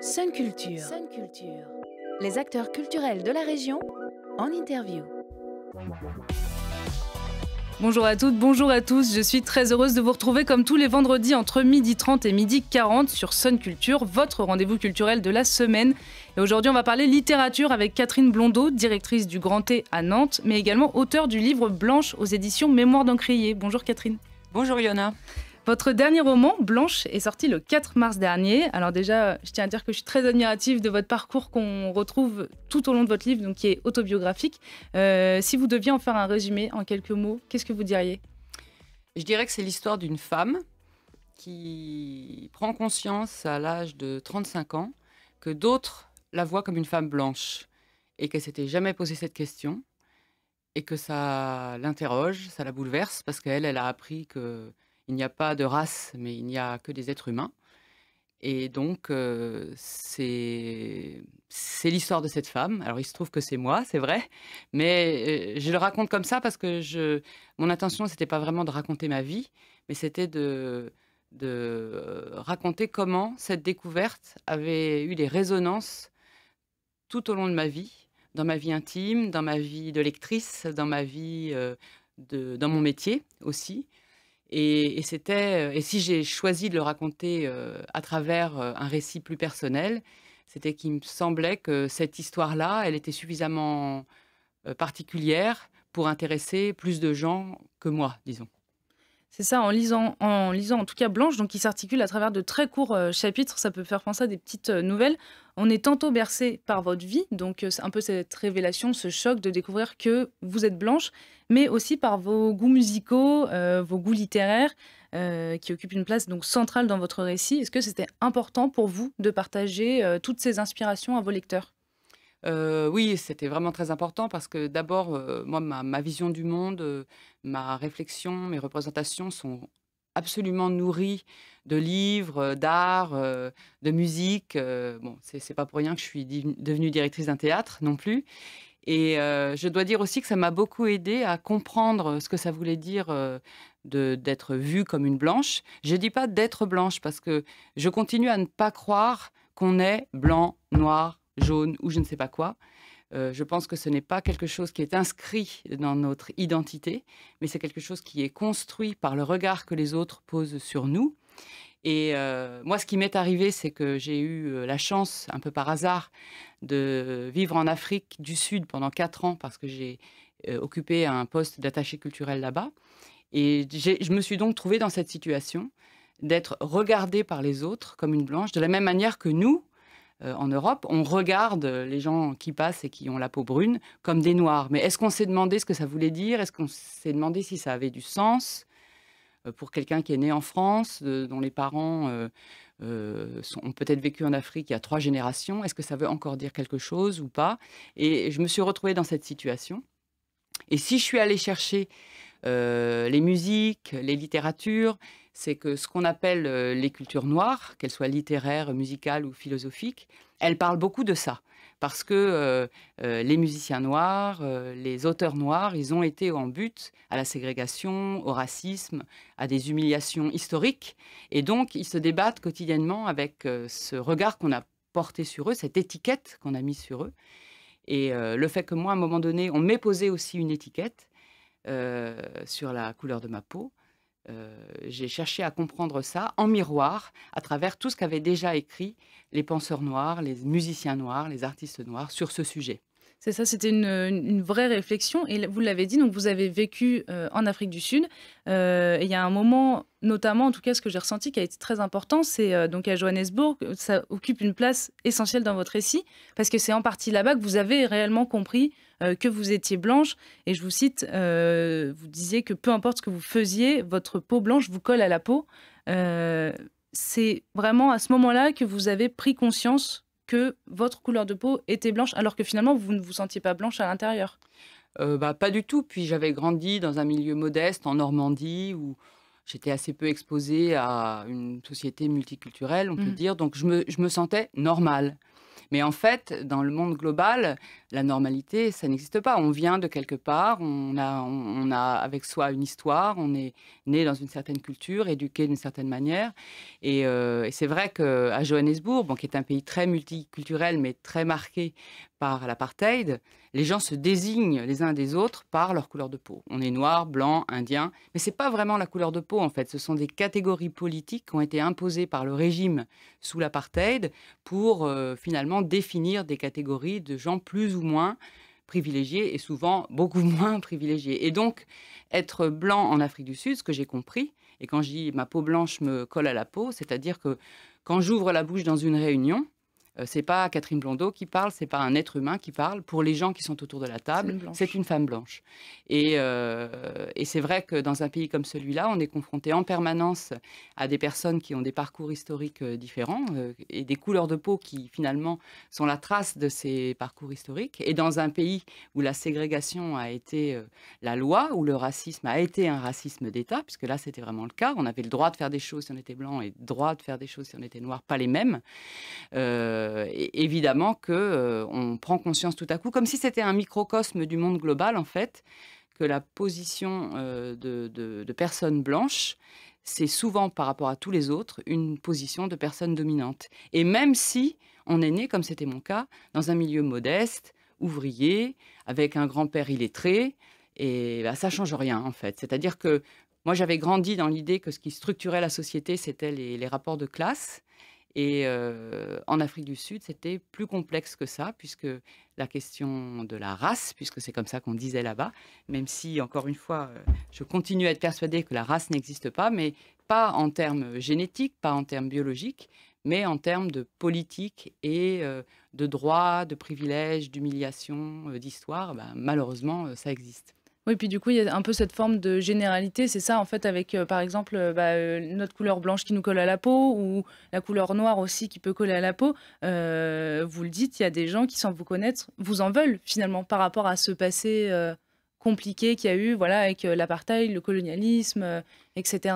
Sun Culture. Les acteurs culturels de la région en interview. Bonjour à toutes, bonjour à tous, je suis très heureuse de vous retrouver comme tous les vendredis entre 12h30 et 12h40 sur Sun Culture, votre rendez-vous culturel de la semaine. Et aujourd'hui on va parler littérature avec Catherine Blondeau, directrice du Grand T à Nantes, mais également auteure du livre Blanche aux éditions Mémoire d'Encrier. Bonjour Catherine. Bonjour Yona. Votre dernier roman, Blanche, est sorti le 4 mars dernier. Alors déjà, je tiens à dire que je suis très admirative de votre parcours qu'on retrouve tout au long de votre livre, donc qui est autobiographique. Si vous deviez en faire un résumé en quelques mots, qu'est-ce que vous diriez ? Je dirais que c'est l'histoire d'une femme qui prend conscience à l'âge de 35 ans que d'autres la voient comme une femme blanche et qu'elle ne s'était jamais posé cette question et que ça l'interroge, ça la bouleverse parce qu'elle a appris que il n'y a pas de race, mais il n'y a que des êtres humains. Et donc, c'est l'histoire de cette femme. Alors, il se trouve que c'est moi, c'est vrai. Mais je le raconte comme ça parce que mon intention, ce n'était pas vraiment de raconter ma vie, mais c'était de raconter comment cette découverte avait eu des résonances tout au long de ma vie, dans ma vie intime, dans ma vie de lectrice, dans ma vie, dans mon métier aussi. Et si j'ai choisi de le raconter à travers un récit plus personnel, c'était qu'il me semblait que cette histoire-là, elle était suffisamment particulière pour intéresser plus de gens que moi, disons. C'est ça, en lisant en tout cas Blanche, donc qui s'articule à travers de très courts chapitres, ça peut faire penser à des petites nouvelles. On est tantôt bercé par votre vie, donc c'est un peu cette révélation, ce choc de découvrir que vous êtes blanche, mais aussi par vos goûts musicaux, vos goûts littéraires, qui occupent une place donc centrale dans votre récit. Est-ce que c'était important pour vous de partager toutes ces inspirations à vos lecteurs ? Oui, c'était vraiment très important parce que d'abord, moi, ma vision du monde, ma réflexion, mes représentations sont absolument nourries de livres, d'art, de musique. Bon, c'est pas pour rien que je suis devenue directrice d'un théâtre non plus. Et je dois dire aussi que ça m'a beaucoup aidée à comprendre ce que ça voulait dire d'être vue comme une blanche. Je dis pas d'être blanche parce que je continue à ne pas croire qu'on est blanc, noir, jaune ou je ne sais pas quoi. Je pense que ce n'est pas quelque chose qui est inscrit dans notre identité, mais c'est quelque chose qui est construit par le regard que les autres posent sur nous. Et moi, ce qui m'est arrivé, c'est que j'ai eu la chance, un peu par hasard, de vivre en Afrique du Sud pendant 4 ans parce que j'ai occupé un poste d'attaché culturel là-bas. Et je me suis donc trouvée dans cette situation d'être regardée par les autres comme une blanche, de la même manière que nous, en Europe, on regarde les gens qui passent et qui ont la peau brune comme des noirs. Mais est-ce qu'on s'est demandé ce que ça voulait dire ? Est-ce qu'on s'est demandé si ça avait du sens pour quelqu'un qui est né en France, dont les parents ont peut-être vécu en Afrique il y a 3 générations ? Est-ce que ça veut encore dire quelque chose ou pas ? Et je me suis retrouvée dans cette situation. Et si je suis allée chercher les musiques, les littératures, c'est que ce qu'on appelle les cultures noires, qu'elles soient littéraires, musicales ou philosophiques, elles parlent beaucoup de ça. Parce que les musiciens noirs, les auteurs noirs, ils ont été en but à la ségrégation, au racisme, à des humiliations historiques. Et donc, ils se débattent quotidiennement avec ce regard qu'on a porté sur eux, cette étiquette qu'on a mise sur eux. Et le fait que moi, à un moment donné, on m'ait posé aussi une étiquette sur la couleur de ma peau, j'ai cherché à comprendre ça en miroir à travers tout ce qu'avaient déjà écrit les penseurs noirs, les musiciens noirs, les artistes noirs sur ce sujet. C'est ça, c'était une vraie réflexion. Et vous l'avez dit, donc vous avez vécu en Afrique du Sud. Et il y a un moment, notamment, en tout cas, ce que j'ai ressenti qui a été très important, c'est donc à Johannesburg, ça occupe une place essentielle dans votre récit, parce que c'est en partie là-bas que vous avez réellement compris que vous étiez blanche. Et je vous cite, vous disiez que peu importe ce que vous faisiez, votre peau blanche vous colle à la peau. C'est vraiment à ce moment-là que vous avez pris conscience que votre couleur de peau était blanche, alors que finalement, vous ne vous sentiez pas blanche à l'intérieur. Pas du tout. Puis j'avais grandi dans un milieu modeste en Normandie où j'étais assez peu exposée à une société multiculturelle, on peut dire. Donc je me sentais normale. Mais en fait, dans le monde global, la normalité, ça n'existe pas. On vient de quelque part, on a avec soi une histoire, on est né dans une certaine culture, éduqué d'une certaine manière. Et c'est vrai qu'à Johannesburg, bon, qui est un pays très multiculturel, mais très marqué par l'apartheid, les gens se désignent les uns des autres par leur couleur de peau. On est noir, blanc, indien, mais ce n'est pas vraiment la couleur de peau, en fait. Ce sont des catégories politiques qui ont été imposées par le régime sous l'apartheid pour finalement définir des catégories de gens plus ou moins privilégiés et souvent beaucoup moins privilégiés. Et donc, être blanc en Afrique du Sud, ce que j'ai compris, et quand je dis ma peau blanche me colle à la peau, c'est-à-dire que quand j'ouvre la bouche dans une réunion, c'est pas Catherine Blondeau qui parle, c'est pas un être humain qui parle. Pour les gens qui sont autour de la table, c'est une femme blanche. Et c'est vrai que dans un pays comme celui-là, on est confronté en permanence à des personnes qui ont des parcours historiques différents et des couleurs de peau qui finalement sont la trace de ces parcours historiques. Et dans un pays où la ségrégation a été la loi, où le racisme a été un racisme d'État, puisque là c'était vraiment le cas, on avait le droit de faire des choses si on était blanc et le droit de faire des choses si on était noir, pas les mêmes. Évidemment qu'on prend conscience tout à coup, comme si c'était un microcosme du monde global, en fait, que la position de personnes blanches, c'est souvent, par rapport à tous les autres, une position de personne dominante. Et même si on est né, comme c'était mon cas, dans un milieu modeste, ouvrier, avec un grand-père illettré, et ça ne change rien, en fait. C'est-à-dire que moi, j'avais grandi dans l'idée que ce qui structurait la société, c'était les rapports de classe. Et en Afrique du Sud, c'était plus complexe que ça, puisque la question de la race, puisque c'est comme ça qu'on disait là-bas, même si, encore une fois, je continue à être persuadée que la race n'existe pas, mais pas en termes génétiques, pas en termes biologiques, mais en termes de politique et de droits, de privilèges, d'humiliation, d'histoire. Malheureusement, ça existe. Oui, puis du coup, il y a un peu cette forme de généralité, c'est ça, en fait, avec, par exemple, notre couleur blanche qui nous colle à la peau ou la couleur noire aussi qui peut coller à la peau. Vous le dites, il y a des gens qui, sans vous connaître, vous en veulent, finalement, par rapport à ce passé compliqué qu'il y a eu, voilà, avec l'apartheid, le colonialisme, etc.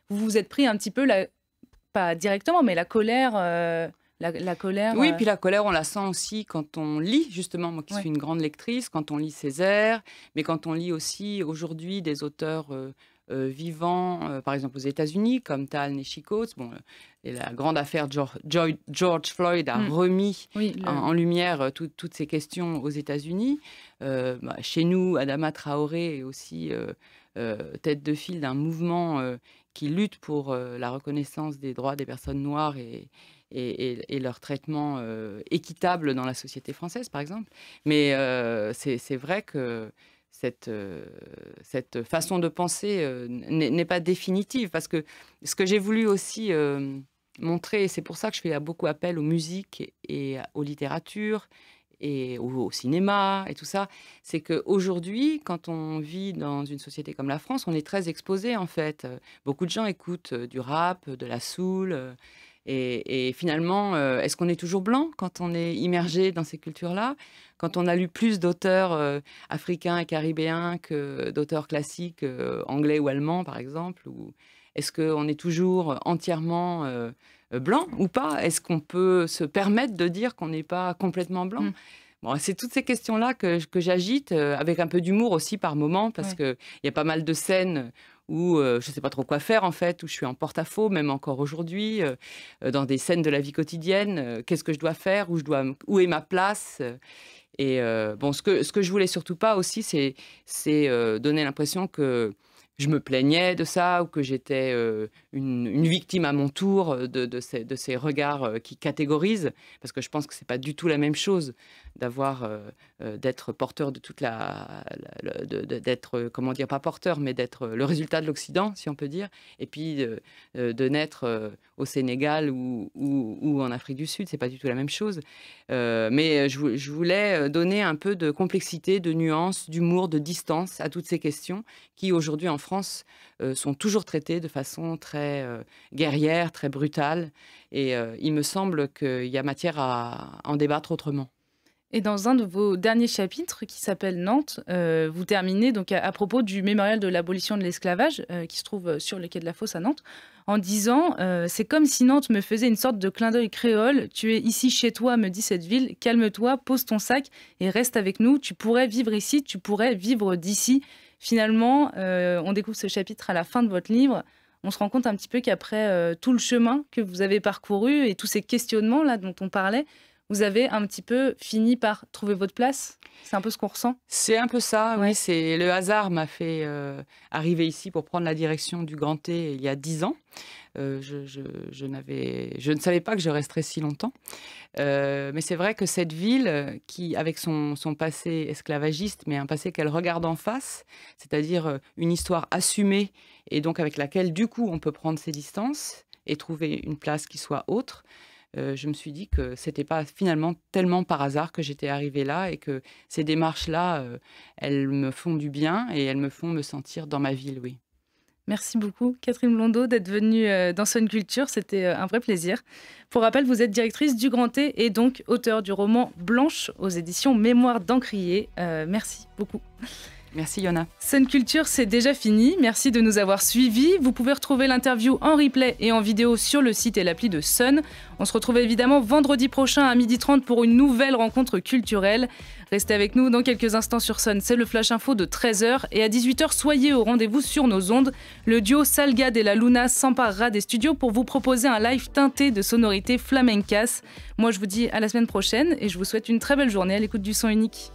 Vous vous êtes pris un petit peu, pas directement, mais la colère... La colère. Oui, puis la colère, on la sent aussi quand on lit, justement, moi qui suis une grande lectrice, quand on lit Césaire, mais quand on lit aussi aujourd'hui des auteurs vivants, par exemple aux États-Unis, comme Tal Nechikos. Bon, et la grande affaire George Floyd a remis en lumière toutes ces questions aux États-Unis. Chez nous, Adama Traoré est aussi tête de file d'un mouvement qui lutte pour la reconnaissance des droits des personnes noires et leur traitement équitable dans la société française, par exemple. Mais c'est vrai que cette façon de penser n'est pas définitive, parce que ce que j'ai voulu aussi montrer, et c'est pour ça que je fais beaucoup appel aux musiques et aux littératures, et au cinéma et tout ça, c'est qu'aujourd'hui, quand on vit dans une société comme la France, on est très exposé, en fait. Beaucoup de gens écoutent du rap, de la soul... Et finalement, est-ce qu'on est toujours blanc quand on est immergé dans ces cultures-là? Quand on a lu plus d'auteurs africains et caribéens que d'auteurs classiques anglais ou allemands, par exemple? Ou est-ce qu'on est toujours entièrement blanc ou pas? Est-ce qu'on peut se permettre de dire qu'on n'est pas complètement blanc? Bon, c'est toutes ces questions-là que j'agite, avec un peu d'humour aussi par moment, parce qu'il y a pas mal de scènes où je ne sais pas trop quoi faire, en fait, où je suis en porte-à-faux, même encore aujourd'hui, dans des scènes de la vie quotidienne. Qu'est-ce que je dois faire? Où est ma place? Et bon, ce que je voulais surtout pas aussi, c'est donner l'impression que je me plaignais de ça, ou que j'étais une victime à mon tour de ces regards qui catégorisent, parce que je pense que c'est pas du tout la même chose d'être porteur de toute d'être, comment dire, pas porteur, mais d'être le résultat de l'Occident, si on peut dire, et puis de naître au Sénégal ou en Afrique du Sud, c'est pas du tout la même chose. Mais je voulais donner un peu de complexité, de nuance, d'humour, de distance à toutes ces questions qui, aujourd'hui, en France, sont toujours traitées de façon très guerrière, très brutale. Et il me semble qu'il y a matière à en débattre autrement. Et dans un de vos derniers chapitres, qui s'appelle Nantes, vous terminez donc à propos du mémorial de l'abolition de l'esclavage, qui se trouve sur le quai de la Fosse à Nantes. en disant c'est comme si Nantes me faisait une sorte de clin d'œil créole. Tu es ici chez toi, me dit cette ville. Calme-toi, pose ton sac et reste avec nous. Tu pourrais vivre ici, tu pourrais vivre d'ici. Finalement, on découvre ce chapitre à la fin de votre livre. On se rend compte un petit peu qu'après tout le chemin que vous avez parcouru et tous ces questionnements là dont on parlait, vous avez un petit peu fini par trouver votre place. C'est un peu ce qu'on ressent. C'est un peu ça, Ouais. oui. C'est le hasard m'a fait arriver ici pour prendre la direction du Grand T il y a 10 ans. Je ne savais pas que je resterais si longtemps. Mais c'est vrai que cette ville, qui, avec son passé esclavagiste, mais un passé qu'elle regarde en face, c'est-à-dire une histoire assumée et donc avec laquelle, du coup, on peut prendre ses distances et trouver une place qui soit autre. Je me suis dit que c'était pas finalement tellement par hasard que j'étais arrivée là et que ces démarches-là, elles me font du bien et elles me font me sentir dans ma ville, oui. Merci beaucoup, Catherine Blondeau, d'être venue dans Sun Culture. C'était un vrai plaisir. Pour rappel, vous êtes directrice du Grand T et donc auteure du roman Blanche aux éditions Mémoire d'Encrier. Merci beaucoup. Merci, Yona. Sun Culture, c'est déjà fini. Merci de nous avoir suivis. Vous pouvez retrouver l'interview en replay et en vidéo sur le site et l'appli de Sun. On se retrouve évidemment vendredi prochain à 12h30 pour une nouvelle rencontre culturelle. Restez avec nous dans quelques instants sur Sun. C'est le Flash Info de 13h. Et à 18h, soyez au rendez-vous sur nos ondes. Le duo Salgado et la Luna s'emparera des studios pour vous proposer un live teinté de sonorités flamencas. Moi, je vous dis à la semaine prochaine et je vous souhaite une très belle journée à l'écoute du son unique.